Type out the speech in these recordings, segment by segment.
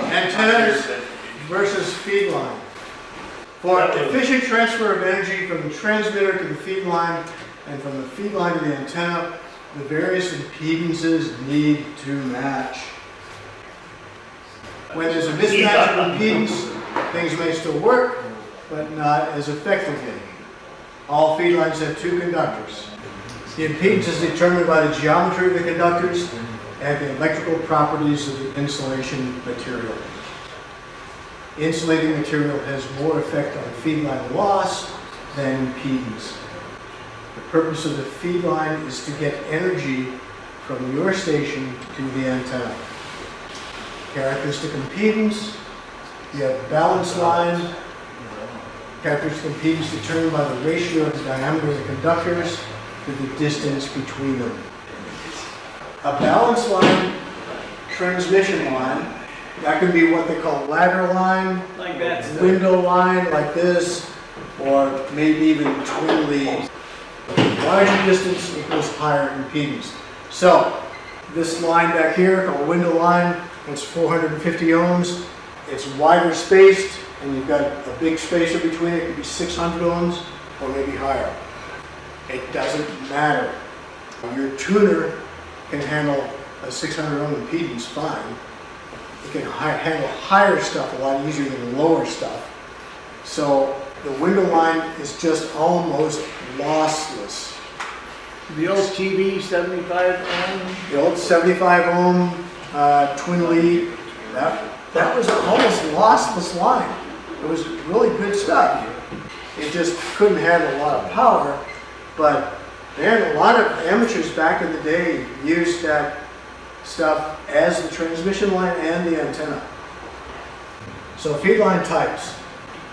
Antennas versus feed line. For efficient transfer of energy from the transmitter to the feed line and from the feed line to the antenna, the various impedances need to match. When there's a mismatch of impedance, things may still work, but not as effectively. All feed lines have two conductors. The impedance is determined by the geometry of the conductors and the electrical properties of the insulation material. Insulating material has more effect on feed line loss than impedance. The purpose of the feed line is to get energy from your station to the antenna. Characteristic impedance, you have balance line. Characteristic impedance determined by the ratio of the diameter of the conductors to the distance between them. A balance line, transmission line, that can be what they call ladder line, Like that. window line like this, or maybe even twin leads. Larger distance equals higher impedance. So this line back here called window line, it's 450 ohms. It's wider spaced, and you've got a big spacer between it. It could be 600 ohms or maybe higher. It doesn't matter. Your tuner can handle a 600 ohm impedance fine. It can handle higher stuff a lot easier than lower stuff. So the window line is just almost lossless. The old TV 75 ohm. The old 75 ohm twin lead, that was almost lossless line. It was really good stuff. It just couldn't handle a lot of power, but man, a lot of amateurs back in the day used that stuff as the transmission line and the antenna. So feed line types.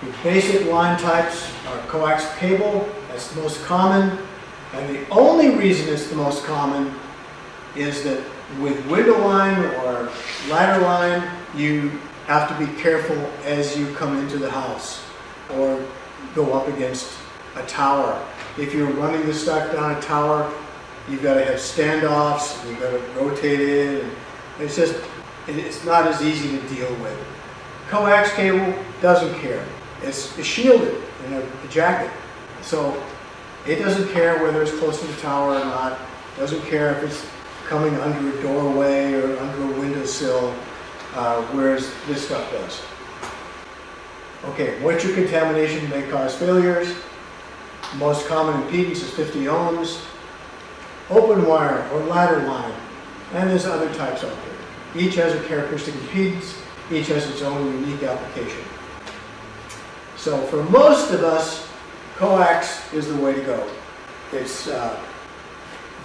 The basic line types are coax cable, that's the most common, and the only reason it's the most common is that with window line or ladder line, you have to be careful as you come into the house or go up against a tower. If you're running this stuff down a tower, you've got to have standoffs, you've got to rotate it, and it's not as easy to deal with. Coax cable doesn't care. It's shielded in a jacket. So it doesn't care whether it's close to the tower or not. It doesn't care if it's coming under a doorway or under a windowsill, whereas this stuff does. Okay, moisture contamination may cause failures. Most common impedance is 50 ohms. Open wire or ladder line, and there's other types out there. Each has a characteristic impedance, each has its own unique application. So for most of us, coax is the way to go. It's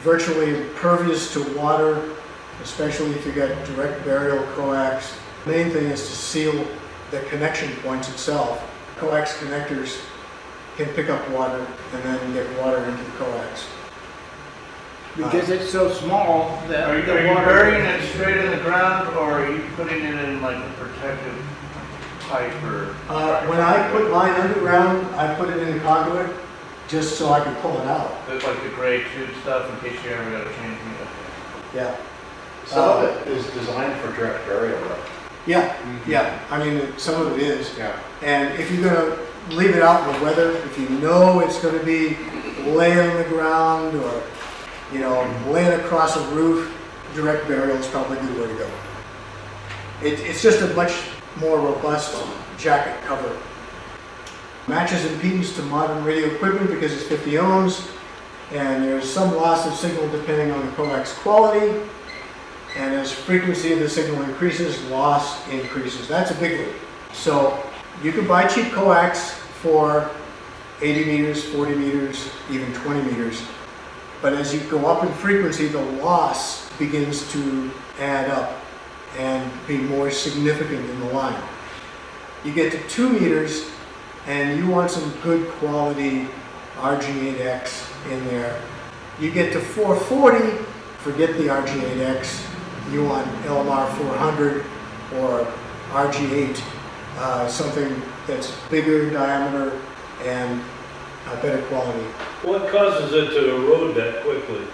virtually impervious to water, especially if you got direct burial coax. The main thing is to seal the connection points itself. Coax connectors can pick up water and then get water into the coax. Because it's so small that Are you burying it straight in the ground, or are you putting it in like a protective pipe or? When I put mine underground, I put it in a conduit just so I can pull it out. It's like the gray tube stuff in case you ever got to change it. Yeah. Some of it is designed for direct burial, though. Yeah, yeah. I mean, some of it is. Yeah. And if you're going to leave it out in the weather, if you know it's going to be laying on the ground or, you know, laying across a roof, direct burial is probably a good way to go. It's just a much more robust jacket cover. Matches impedance to modern radio equipment because it's 50 ohms, and there's some loss of signal depending on the coax quality, and as frequency of the signal increases, loss increases. That's a big one. So you can buy cheap coax for 80 meters, 40 meters, even 20 meters, but as you go up in frequency, the loss begins to add up and be more significant in the line. You get to 2 meters, and you want some good quality RG8X in there. You get to 440, forget the RG8X. You want LMR 400 or RG8, something that's bigger diameter and better quality. What causes it to erode that quickly?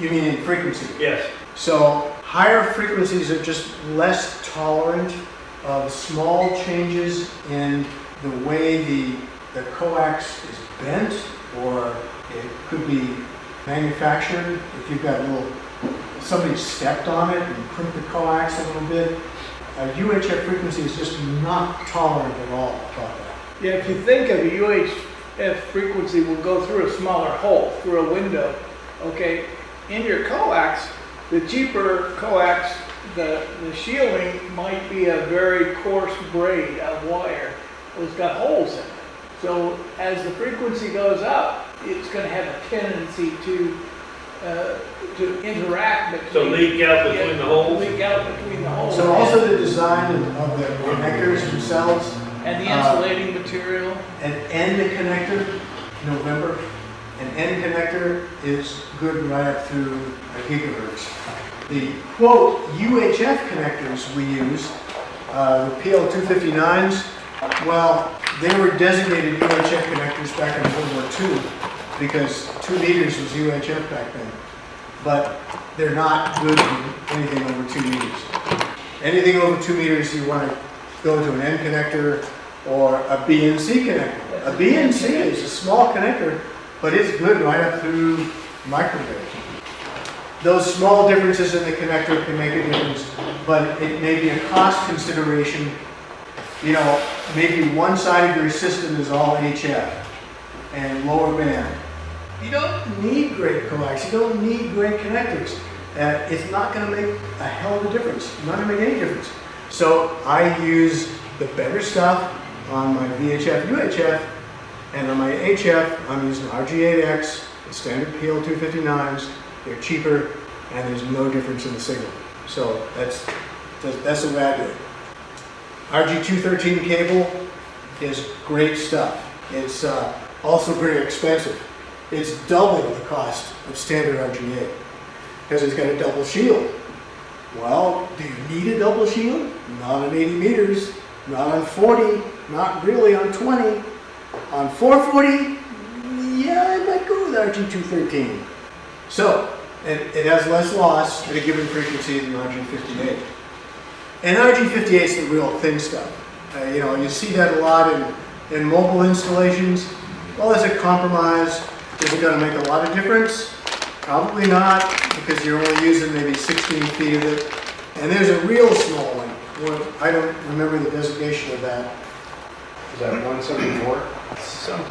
You mean in frequency? Yes. So higher frequencies are just less tolerant of small changes in the way the coax is bent, or it could be manufactured. If you've got somebody stepped on it and crimped the coax a little bit, a UHF frequency is just not tolerant at all about that. Yeah, if you think of a UHF frequency will go through a smaller hole, through a window, okay? In your coax, the cheaper coax, the shielding might be a very coarse braid of wire that's got holes in it. So as the frequency goes up, it's going to have a tendency to interact between. So leak out between the holes? Leak out between the holes. So also the design of the connectors themselves, And the insulating material. an end connector, November, an end connector is good right up through a gigahertz. The quote UHF connectors we use, the PL259s, well, they were designated UHF connectors back in World War II because 2 meters was UHF back then. But they're not good for anything over 2 meters. Anything over 2 meters, you want to go to an end connector or a BNC connector. A BNC is a small connector, but it's good right up through microwave. Those small differences in the connector can make a difference, but it may be a cost consideration. You know, maybe one side of your system is all HF and lower band. You don't need great coax, you don't need great connectors. It's not going to make a hell of a difference, not going to make any difference. So I use the better stuff on my VHF, UHF, and on my HF, I'm using RG8X, the standard PL259s. They're cheaper, and there's no difference in the signal. So that's the way I do it. RG213 cable is great stuff. It's also very expensive. It's double the cost of standard RG8 because it's got a double shield. Well, do you need a double shield? Not on 80 meters, not on 40, not really on 20. On 440, yeah, I might go with RG213. So, it has less loss at a given frequency than RG58. And RG58 is the real thin stuff. You know, you see that a lot in mobile installations. Well, is it compromise? Is it going to make a lot of difference? Probably not, because you're only using maybe 16 feet of it. And there's a real small one. I don't remember the designation of that. Is that 174?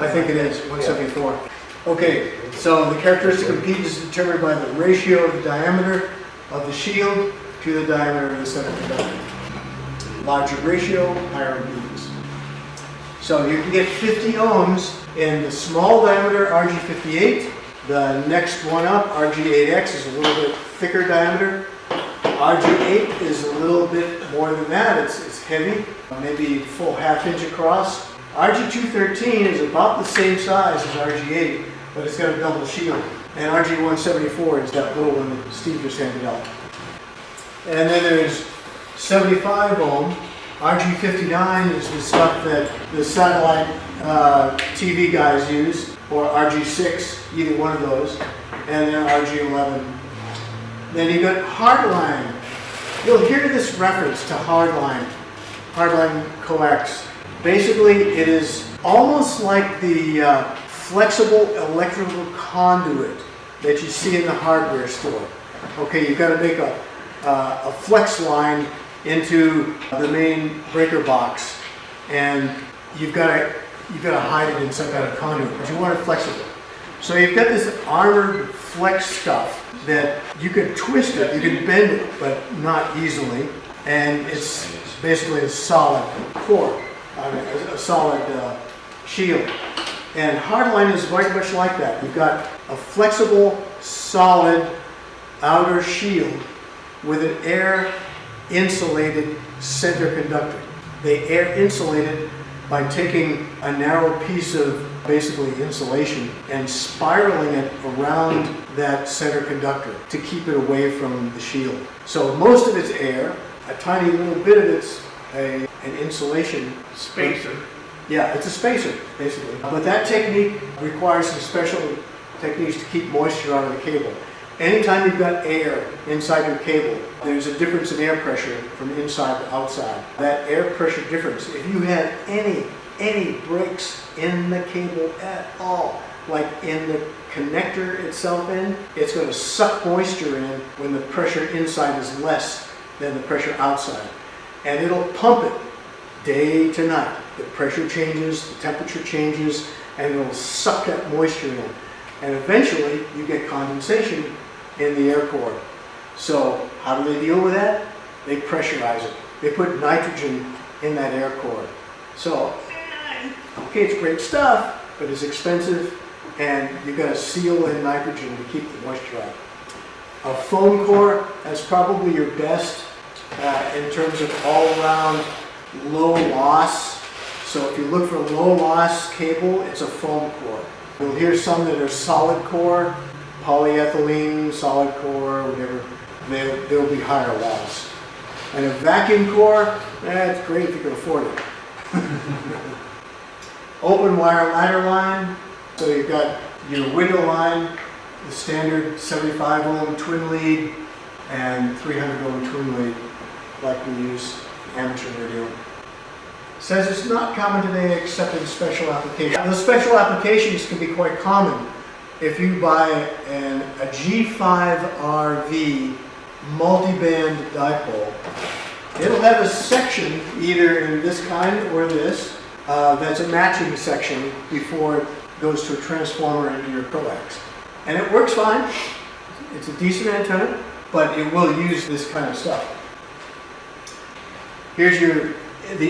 I think it is, 174. Okay, so the characteristic of bead is determined by the ratio of the diameter of the shield to the diameter of the center conductor. Larger ratio, higher beads. So you can get 50 ohms in the small diameter RG58. The next one up, RG8X, is a little bit thicker diameter. RG8 is a little bit more than that. It's heavy, maybe full half-inch across. RG213 is about the same size as RG8, but it's got a double shield. And RG174 is that little one that Steve just handed out. And then there's 75 ohm. RG59 is the stuff that the satellite TV guys use, or RG6, either one of those. And then RG11. Then you got hardline. You'll hear this reference to hardline coax. Basically, it is almost like the flexible electrical conduit that you see in the hardware store. Okay, you've got to make a flex line into the main breaker box, and you've got to hide it in some kind of conduit, but you want it flexible. So you've got this armored flex stuff that you can twist it, you can bend it, but not easily, and it's basically a solid core, a solid shield. And hardline is very much like that. You've got a flexible, solid outer shield with an air insulated center conductor. They air insulated by taking a narrow piece of basically insulation and spiraling it around that center conductor to keep it away from the shield. So most of it's air, a tiny little bit of it's an insulation Spacer. Yeah, it's a spacer, basically. But that technique requires some special techniques to keep moisture out of the cable. anytime you've got air inside your cable, there's a difference in air pressure from inside to outside. That air pressure difference, if you have any breaks in the cable at all, like in the connector itself it's going to suck moisture in when the pressure inside is less than the pressure outside. And it'll pump it day to night. The pressure changes, the temperature changes, and it'll suck that moisture in. And eventually you get condensation in the air core. So how do they deal with that? They pressurize it. They put nitrogen in that air core. So, okay, it's great stuff, but it's expensive, and you've got to seal in nitrogen to keep the moisture out. A foam core, that's probably your best in terms of all-around low loss. So if you look for low loss cable, it's a foam core. You'll hear some that are solid core, polyethylene, solid core, whatever. They'll be higher loss. And a vacuum core, it's great if you can afford it. Open wire ladder line. So you've got your window line, the standard 75 ohm twin lead and 300 ohm twin lead, like we use amateur radio. Says it's not common today except in special applications. Those special applications can be quite common. If you buy a G5RV multiband dipole, it'll have a section either in this kind or this that's a matching section before it goes to a transformer into your coax. And it works fine. It's a decent antenna, but it will use this kind of stuff. Here's the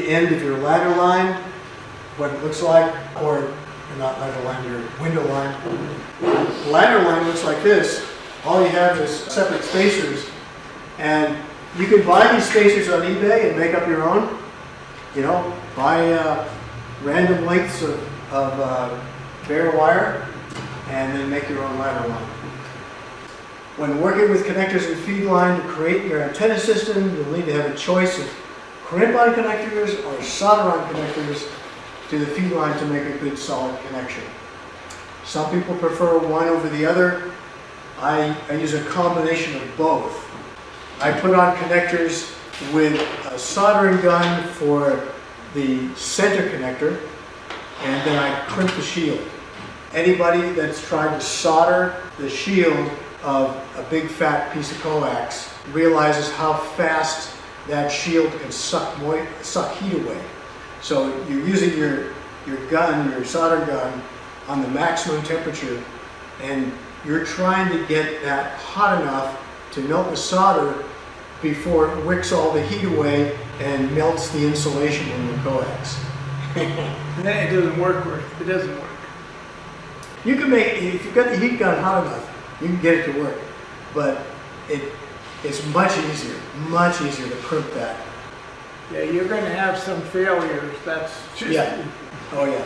end of your ladder line, what it looks like, or not ladder line, your window line. The ladder line looks like this. All you have is separate spacers, and you can buy these spacers on eBay and make up your own. You know, buy random lengths of bare wire, and then make your own ladder line. When working with connectors and feed line to create your antenna system, you'll need to have a choice of crimp-on connectors or solder-on connectors to the feed line to make a good solid connection. Some people prefer one over the other. I use a combination of both. I put on connectors with a soldering gun for the center connector, and then I crimp the shield. Anybody that's tried to solder the shield of a big fat piece of coax realizes how fast that shield can suck heat away. So you're using your gun, your solder gun, on the maximum temperature, and you're trying to get that hot enough to melt the solder before it wicks all the heat away and melts the insulation in the coax. And then it doesn't work. It doesn't work. You can if you've got the heat gun hot enough, you can get it to work, but it's much easier to crimp that. Yeah, you're going to have some failures. That's just... Yeah. Oh yeah.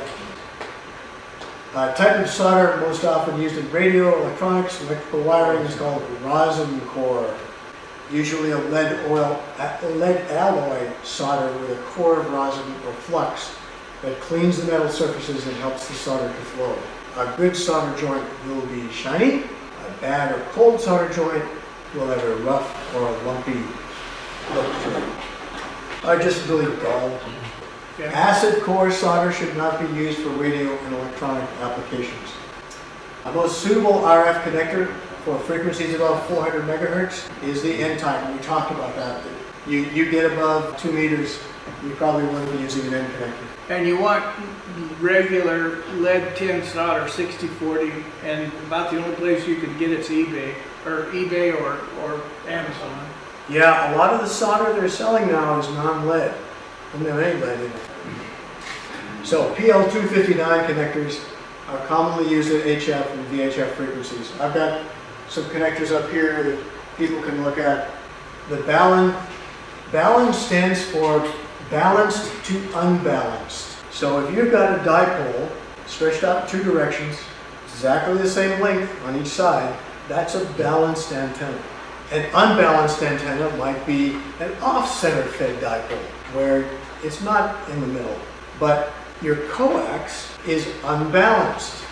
Type of solder most often used in radio, electronics, electrical wiring is called rosin core. Usually a lead alloy solder with a core of rosin or flux that cleans the metal surfaces and helps the solder to flow. A good solder joint will be shiny. A bad or cold solder joint will have a rough or a lumpy look to it. Or just really dull. Yeah. Acid core solder should not be used for radio and electronic applications. The most suitable RF connector for frequencies above 400 megahertz is the N-type. We talked about that. You get above 2 meters, you probably want to be using an N connector. And you want regular lead tin solder 6040, and about the only place you can get it's eBay or Amazon. Yeah, a lot of the solder they're selling now is non-lead. Doesn't have any lead in it. So PL259 connectors are commonly used at HF and VHF frequencies. I've got some connectors up here that people can look at. The balance stands for balanced to unbalanced. So if you've got a dipole stretched out in 2 directions, exactly the same length on each side, that's a balanced antenna. An unbalanced antenna might be an off-center fed dipole, where it's not in the middle. But your coax is unbalanced.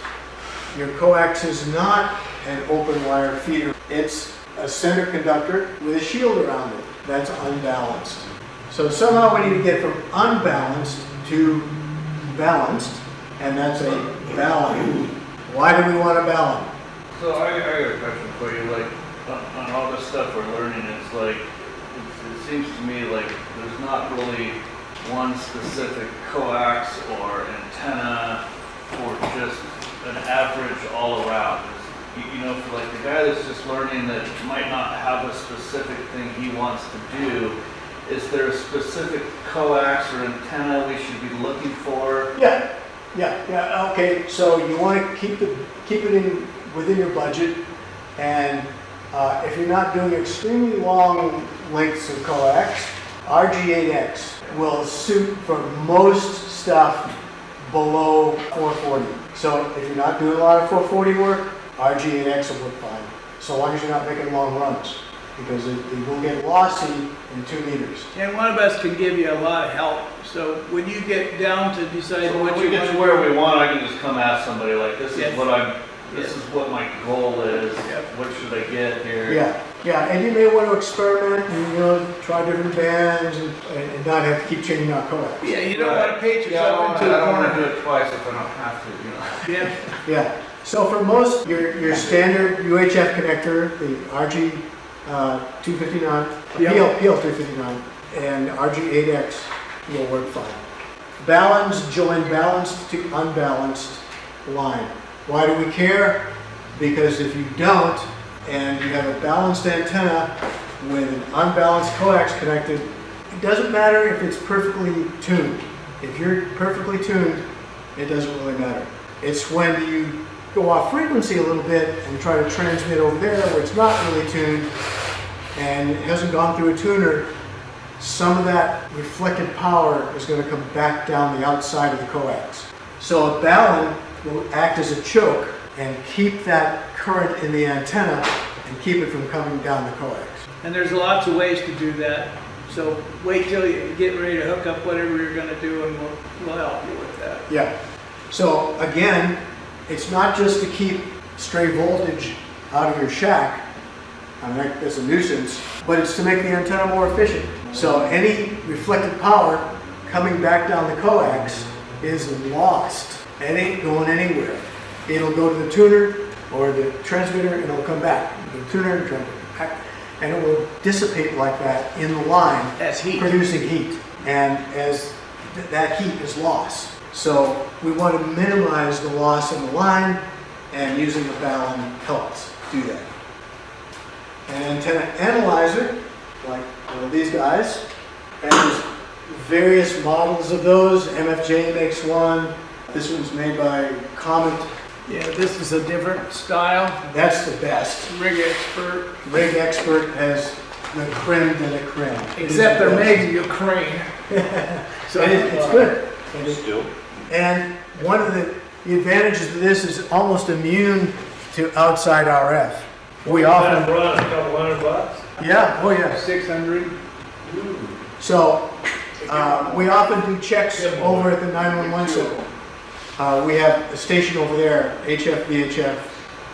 Your coax is not an open wire feeder. It's a center conductor with a shield around it that's unbalanced. So somehow we need to get from unbalanced to balanced, and that's a balun. Why do we want a balun? So I got a question for you, like, on all this stuff we're learning, it's like, it seems to me like there's not really one specific coax or antenna for just an average all around. You know, for like the guy that's just learning that might not have a specific thing he wants to do, is there a specific coax or antenna we should be looking for? Yeah, okay, so you want to keep it in within your budget, and if you're not doing extremely long lengths of coax, RG8X will suit for most stuff below 440. So if you're not doing a lot of 440 work, RG8X will work fine, so long as you're not making long runs, because it will get lossy in 2 meters. And one of us can give you a lot of help. So when you get down to decide So what when we you get want to to where we want, I can just come ask somebody like, this Yes. is this is what my goal is, Yep. what should I get here? Yeah, and you may want to experiment and, try different bands and not have to keep changing out coax. Yeah, you don't want to paint Yeah, yourself into I a don't want to corner. do it twice if I don't have to, Yeah, Yeah, so for most, your standard UHF connector, the RG 259, Yeah. PL 259, and RG8X will work fine. Balance, join balanced to unbalanced line. Why do we care? Because if you don't, and you have a balanced antenna with an unbalanced coax connected, it doesn't matter if it's perfectly tuned. If you're perfectly tuned, it doesn't really matter. It's when you go off frequency a little bit and try to transmit over there where it's not really tuned and it hasn't gone through a tuner, some of that reflected power is going to come back down the outside of the coax. So a balun will act as a choke and keep that current in the antenna and keep it from coming down the coax. and there's lots of ways to do that. So wait till you get ready to hook up whatever you're going to do, and we'll help you with that. Yeah. So again, it's not just to keep stray voltage out of your shack. I mean, that's a nuisance, but it's to make the antenna more efficient. So any reflected power coming back down the coax is lost. It ain't going anywhere. It'll go to the tuner or the transmitter and it'll come back. The tuner and transmitter back, and it will dissipate like that in the line, That's heat. producing heat. And as that heat is lost. So we want to minimize the loss in the line, and using a balun helps do that. An antenna analyzer, like one of these guys, and there's various models of those. MFJ makes one. This one's made by Comet. Yeah, this is a different style. That's the best. Rig Expert. Rig Expert has the creme de la creme. It is Except the they're best. making you crane. So It's good. It is- Still? And one of the advantages of this is almost immune to outside RF. We often, run a couple $100. yeah, oh yeah. 600. So we often do checks over at the 911 center. We have a station over there, HF, VHF,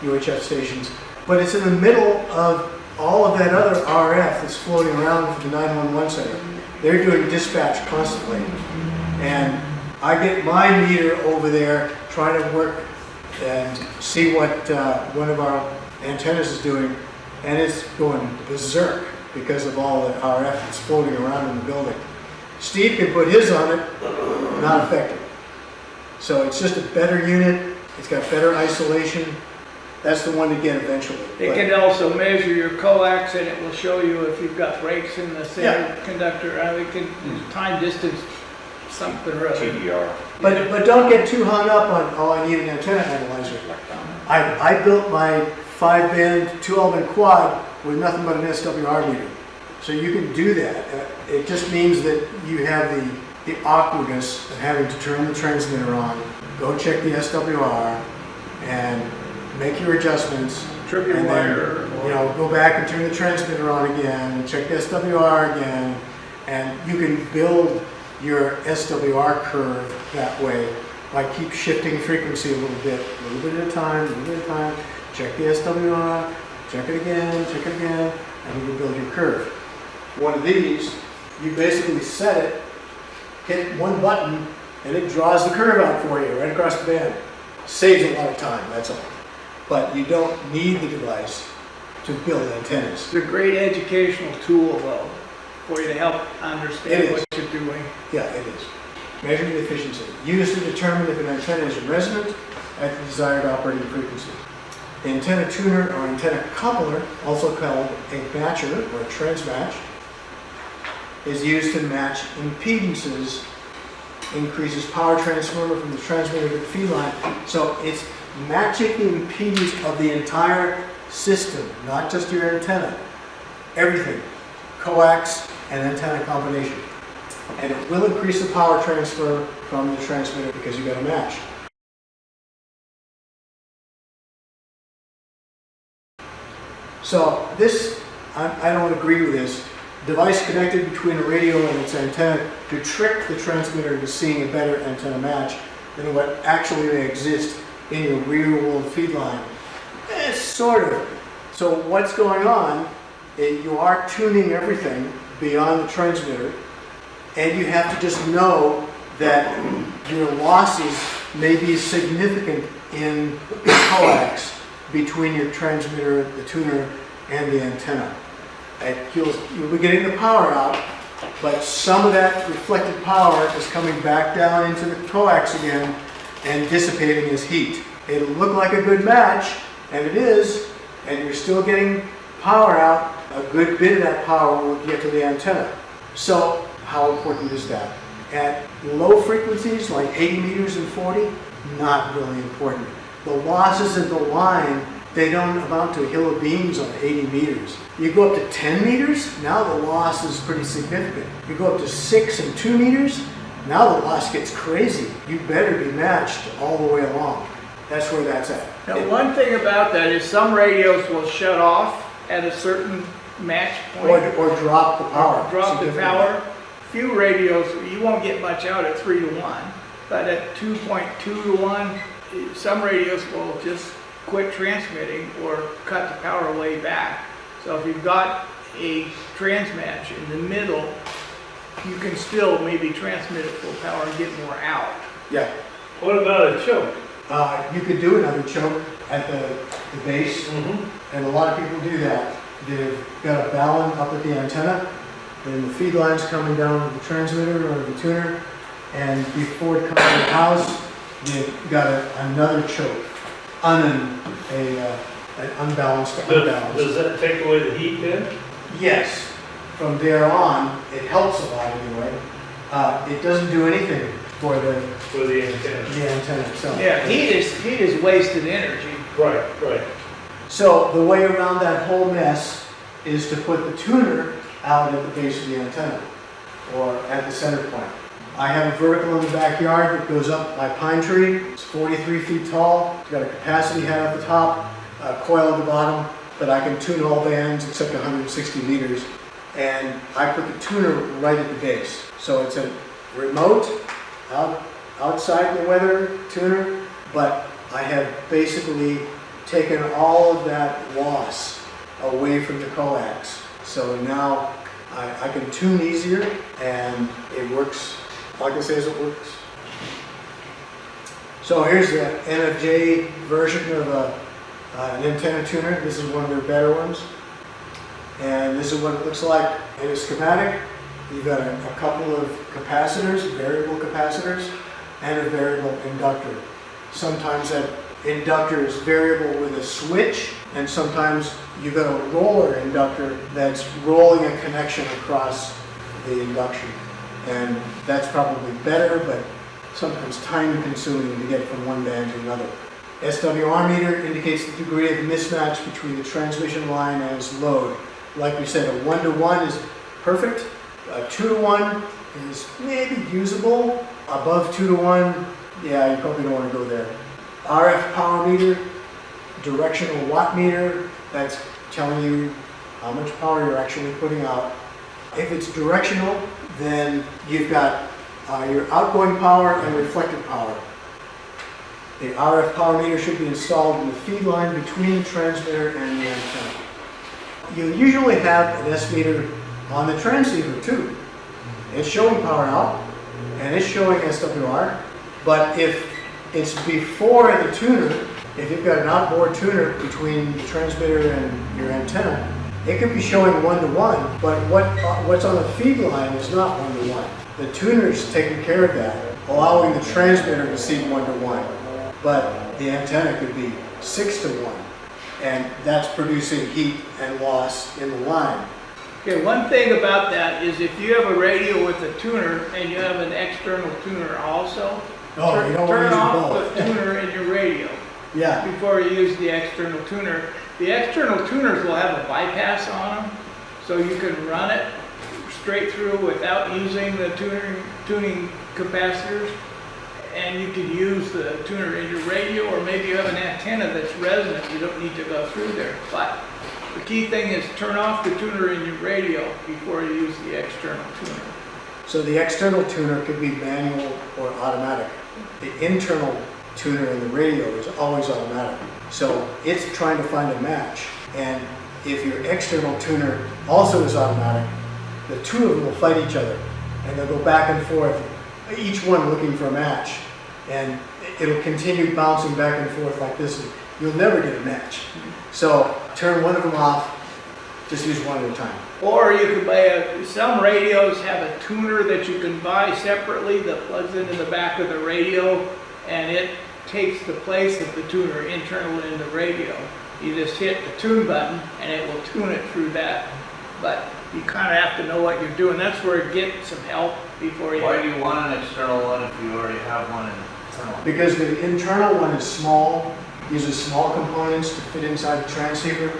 UHF stations, but it's in the middle of all of that other RF that's floating around for the 911 center. They're doing dispatch constantly, and I get my meter over there trying to work and see what one of our antennas is doing, and it's going berserk because of all the RF that's floating around in the building. Steve can put his on it, not affected. So it's just a better unit, it's got better isolation. That's the one to get eventually. It But- can also measure your coax, and it will show you if you've got breaks in the center conductor. It can time distance something or other. TDR. But don't get too hung up on, oh, I need an antenna analyzer. I built my 5-band 2-element quad with nothing but an SWR meter. So you can do that. It just means that you have the awkwardness of having to turn the transmitter on, go check the SWR, and make your adjustments. Trip your and then, wire. go back and turn the transmitter on again, and check the SWR again, and you can build your SWR curve that way by keep shifting frequency a little bit at a time, check the SWR, check it again, and you build your curve. One of these, you basically set it, hit one button, and it draws the curve out for you right across the band. Saves a lot of time, that's all. But you don't need the device to build antennas. It's a great educational tool though, for you to help It understand is. what you're doing. Yeah, it is. Measuring efficiency. Used to determine if an antenna is resonant at the desired operating frequency. The antenna tuner or antenna coupler, also called a matcher or a transmatch, is used to match impedances, increases power transfer from the transmitter to the feed line. So it's matching the impedance of the entire system, not just your antenna. Everything, coax and antenna combination. And it will increase the power transfer from the transmitter because you got a match. So this, I don't agree with this. Device connected between a radio and its antenna to trick the transmitter into seeing a better antenna match than what actually may exist in your real world feed line. Sort of. So what's going on, you are tuning everything beyond the transmitter, and you have to just know that your losses may be significant in the coax between your transmitter, the tuner, and the antenna. And you'll be getting the power out, but some of that reflected power is coming back down into the coax again and dissipating as heat. It'll look like a good match, and it is, and you're still getting power out. A good bit of that power will get to the antenna. So how important is that? At low frequencies, like 80 meters and 40, not really important. The losses in the line, they don't amount to a hill of beans on 80 meters. You go up to 10 meters, now the loss is pretty significant. You go up to 6 and 2 meters, now the loss gets crazy. You better be matched all the way along. That's where that's at. Now, one thing about that is some radios will shut off at a certain match point. Or drop the power. Drop the significantly. power. Few radios, you won't get much out at 3 to 1, but at 2.2 to 1, some radios will just quit transmitting or cut the power way back. So if you've got a transmatch in the middle, you can still maybe transmit at full power and get more out. Yeah. What about a choke? You could do another choke at the base, and a lot of people do that. They've got a balun up at the antenna, then the feed line's coming down to the transmitter or the tuner, and before it comes to the house, they've got another choke, an unbalanced to unbalanced. Does that take away the heat then? Yes, from there on, it helps a lot anyway. It doesn't do anything for the For the antenna? antenna itself. Yeah, heat is wasted energy. Right, right. So the way around that whole mess is to put the tuner out at the base of the antenna or at the center point. I have a vertical in the backyard that goes up my pine tree. It's 43 feet tall. It's got a capacity head at the top, a coil at the bottom, but I can tune all bands except 160 meters. And I put the tuner right at the base. So it's a remote, outside the weather tuner, but I have basically taken all of that loss away from the coax. So now I can tune easier and it works like it says it works. So here's the NFJ version of an antenna tuner. This is one of their better ones. And this is what it looks like in a schematic. You've got a couple of capacitors, variable capacitors, and a variable inductor. Sometimes that inductor is variable with a switch, and sometimes you've got a roller inductor that's rolling a connection across the induction. And that's probably better, but sometimes time consuming to get from one band to another. SWR meter indicates the degree of mismatch between the transmission line and its load. Like we said, a 1-to-1 is perfect. A 2-to-1 is maybe usable. Above 2-to-1, yeah, you probably don't want to go there. RF power meter, directional watt meter, that's telling you how much power you're actually putting out. If it's directional, then you've got your outgoing power and reflected power. The RF power meter should be installed in the feed line between the transmitter and the antenna. You usually have an S meter on the transceiver too. It's showing power out and it's showing SWR, but if it's before the tuner, if you've got an outboard tuner between the transmitter and your antenna, it could be showing 1-to-1, but what's on the feed line is not 1-to-1. The tuner's taking care of that, allowing the transmitter to see 1-to-1, but the antenna could be 6-to-1, and that's producing heat and loss in the line. Okay, one thing about that is if you have a radio with a tuner and you have an external tuner also, Oh, you don't want to turn use off both. the tuner in your radio Yeah, before you use the external tuner. The external tuners will have a bypass on them, so you can run it straight through without using the tuning capacitors. And you can use the tuner in your radio, or maybe you have an antenna that's resonant, you don't need to go through there. But the key thing is turn off the tuner in your radio before you use the external tuner. so the external tuner could be manual or automatic. The internal tuner in the radio is always automatic. So it's trying to find a match. And if your external tuner also is automatic, the two of them will fight each other. And they'll go back and forth, each one looking for a match. And it'll continue bouncing back and forth like this. And you'll never get a match. So turn one of them off, just use one at a time. Or you could buy some radios have a tuner that you can buy separately that plugs into the back of the radio, and it takes the place of the tuner internally in the radio. You just hit the tune button and it will tune it through that. But you kind of have to know what you're doing. That's where you get some help before you... Why do you want an external one if you already have one internal? Because the internal one is small, uses small components to fit inside the transceiver,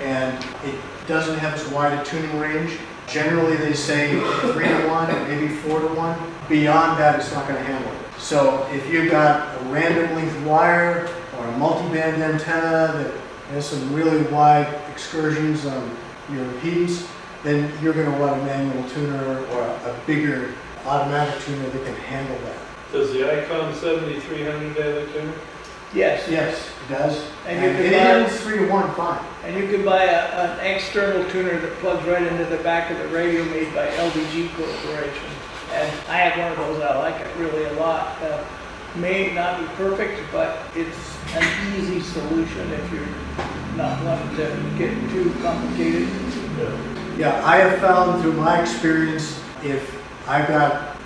and it doesn't have as wide a tuning range. Generally, they say 3-to-1 or maybe 4-to-1. Beyond that, it's not going to handle it. So if you've got a random length wire or a multiband antenna that has some really wide excursions on your impedance, then you're going to want a manual tuner or a bigger automatic tuner that can handle that. Does the Icon 7300 have a tuner? Yes. Yes, it does. And you can it buy- handles 3-to-1 fine. And you can buy an external tuner that plugs right into the back of the radio made by LDG Corporation. And I have one of those, I like it really a lot. May not be perfect, but it's an easy solution if you're not wanting to get too complicated. Yeah, I have found through my experience, if I've got,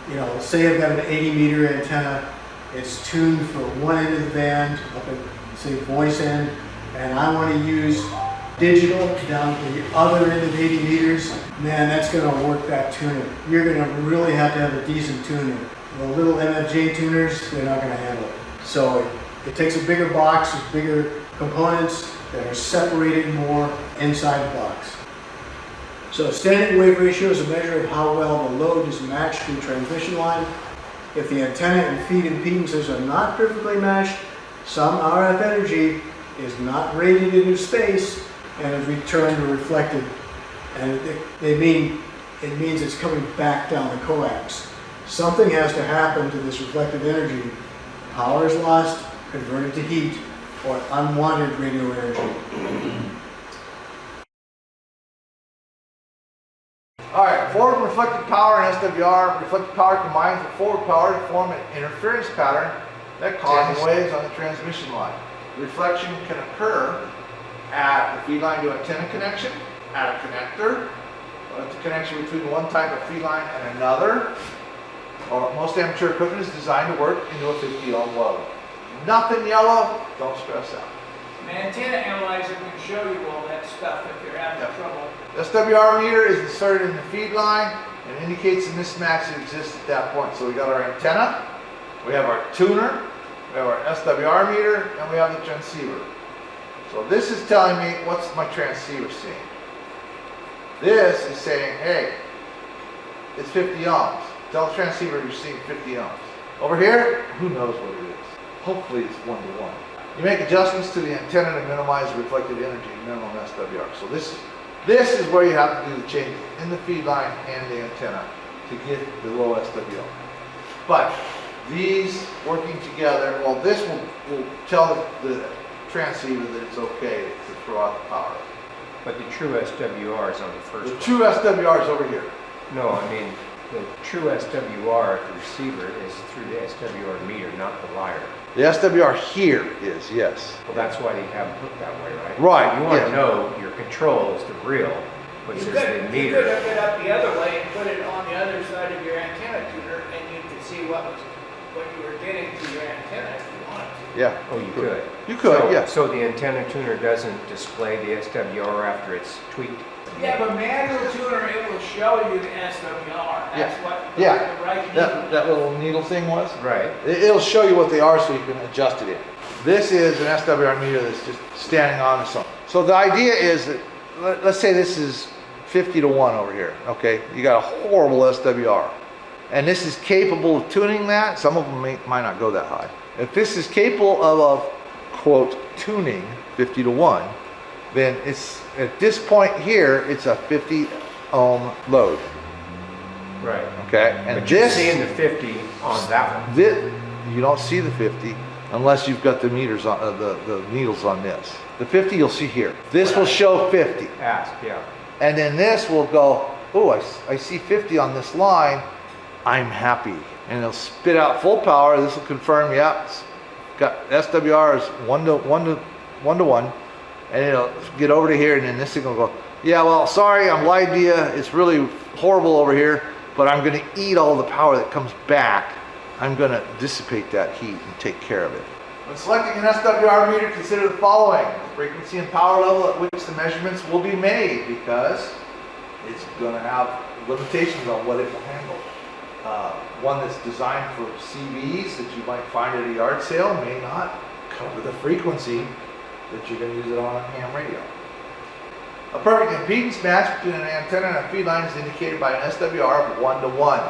say I've got an 80 meter antenna, it's tuned for one end of the band, up at, say, voice end, and I want to use digital down to the other end of 80 meters, man, that's going to work that tuner. You're going to really have to have a decent tuner. The little MFJ tuners, they're not going to handle it. So it takes a bigger box with bigger components that are separated more inside the box. So standing wave ratio is a measure of how well the load is matched to the transmission line. If the antenna and feed impedances are not perfectly matched, some RF energy is not radiated into space and is returned or reflected. And it means it's coming back down the coax. Something has to happen to this reflected energy. Power is lost, converted to heat, or unwanted radio energy. All right, forward reflected power and SWR. Reflected power combines with forward power to form an interference pattern that causes waves on the transmission line. Reflection can occur at the feed line to antenna connection, at a connector, or at the connection between one type of feed line and another. Or most amateur equipment is designed to work into a 50 ohm load. Nothing yellow, don't stress out. An antenna analyzer can show you all that stuff if you're having trouble. The SWR meter is inserted in the feed line and indicates the mismatch that exists at that point. So we got our antenna, we have our tuner, we have our SWR meter, and we have the transceiver. So this is telling me what's my transceiver seeing. This is saying, hey, it's 50 ohms. Tell the transceiver you're seeing 50 ohms. Over here, who knows what it is. Hopefully it's 1-to-1. You make adjustments to the antenna to minimize the reflected energy, minimum SWR. So this is where you have to do the changes in the feed line and the antenna to get the low SWR. But these working together, well, this will tell the transceiver that it's okay to throw out the power. But the true SWR is on the first The one. true SWR is over here. No, I mean, the true SWR at the receiver is through the SWR meter, not the wire. The SWR here is, yes. Well, that's why they have it hooked that way, right? Right, You want yeah. to know your control is the real, which You is the could hook meter. it up the other way and put it on the other side of your antenna tuner, and you could see what you were getting to your antenna if you wanted to. Yeah. Oh, you could? You could, So- yes. So the antenna tuner doesn't display the SWR after it's tweaked? Yeah, but manual tuner, it will show you the SWR. That's what Yeah. the right That, needle. that little needle thing was? Right. It'll show you what they are so you can adjust it in. This is an SWR meter that's just standing on its own. So the idea is that, let's say this is 50 to 1 over here, okay? You got a horrible SWR. And this is capable of tuning that. Some of them might not go that high. If this is capable of quote, tuning 50 to 1, then it's, at this point here, it's a 50 ohm load, Right. okay? And But you're this, seeing the 50 on that one. you don't see the 50 unless you've got the meters on, the needles on this. The 50 you'll see here. This will show 50. Ask, yeah. And then this will go, oh, I see 50 on this line, I'm happy. And it'll spit out full power. This will confirm, yeah, it's got SWR is 1 to 1. And it'll get over to here, and then this thing will go, yeah, well, sorry, I'm lied to you. It's really horrible over here, but I'm going to eat all the power that comes back. I'm going to dissipate that heat and take care of it. When selecting an SWR meter, consider the following: the frequency and power level at which the measurements will be made, because it's going to have limitations on what it will handle. One that's designed for CVs that you might find at a yard sale may not cover the frequency that you're going to use it on a ham radio. A perfect impedance match between an antenna and a feed line is indicated by an SWR of 1 to 1.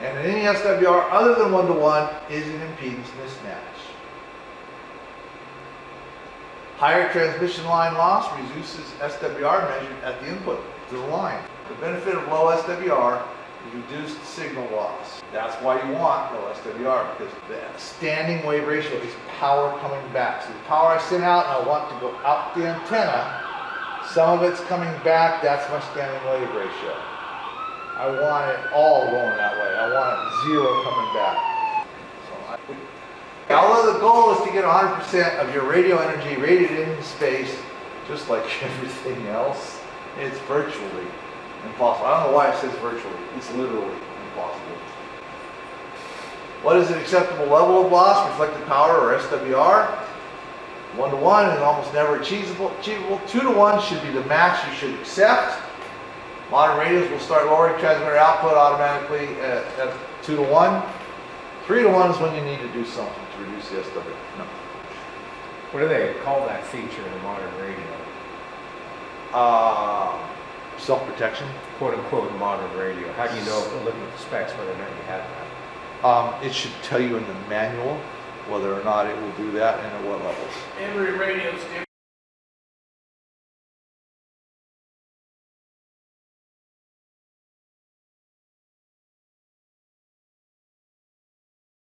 And any SWR other than 1 to 1 is an impedance mismatch. Higher transmission line loss reduces SWR measured at the input to the line. The benefit of low SWR is reduced signal loss. That's why you want low SWR, because the standing wave ratio is power coming back. So the power I send out and I want to go out the antenna, some of it's coming back, that's my standing wave ratio. I want it all going that way. I want it 0 coming back. Although the goal is to get 100% of your radio energy radiated into space, just like everything else, it's virtually impossible. I don't know why it says virtually. It's literally impossible. What is an acceptable level of loss? Reflected power, or SWR? 1 to 1 is almost never achievable. 2 to 1 should be the max you should accept. Modern radios will start lowering transmitter output automatically at 2 to 1. 3 to 1 is when you need to do something to reduce the SWR. No. What do they call that feature in a modern radio? Self-protection. Quote unquote modern radio. How do you know, looking at the specs, whether or not you have that? It should tell you in the manual whether or not it will do that and at what levels. Every radio's different.